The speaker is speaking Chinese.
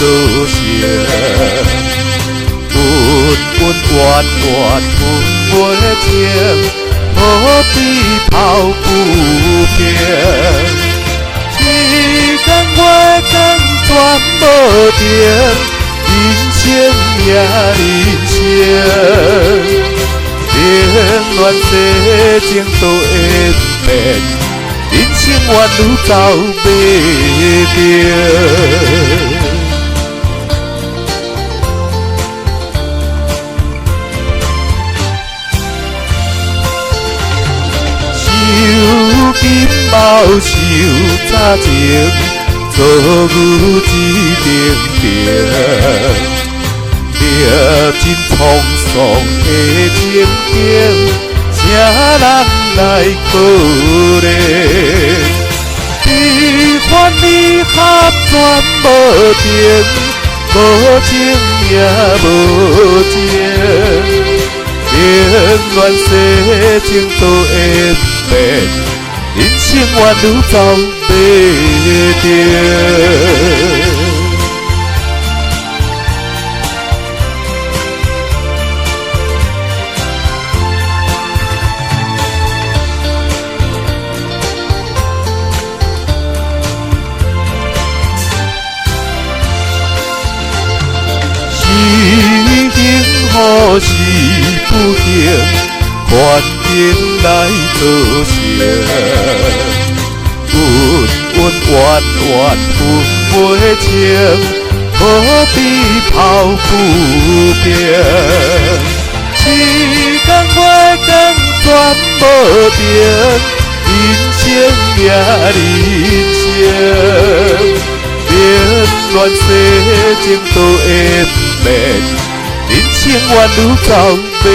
做成。恩恩怨怨分袂清，土地泡不平。天工月工全无停，人生也人生。冷暖世情都会变，人生原路走袂定。受金毛受早情，做牛一定定。历尽沧桑的情景，谁人来可怜？悲欢离合全无停，无情也无情。冷暖世情都会变，人生原路走袂定。好是不幸，环境来造成。恩恩怨怨分袂清，何必泡不平？天工月工全无停，人生也人生。冷暖世情都会变，人生原路走袂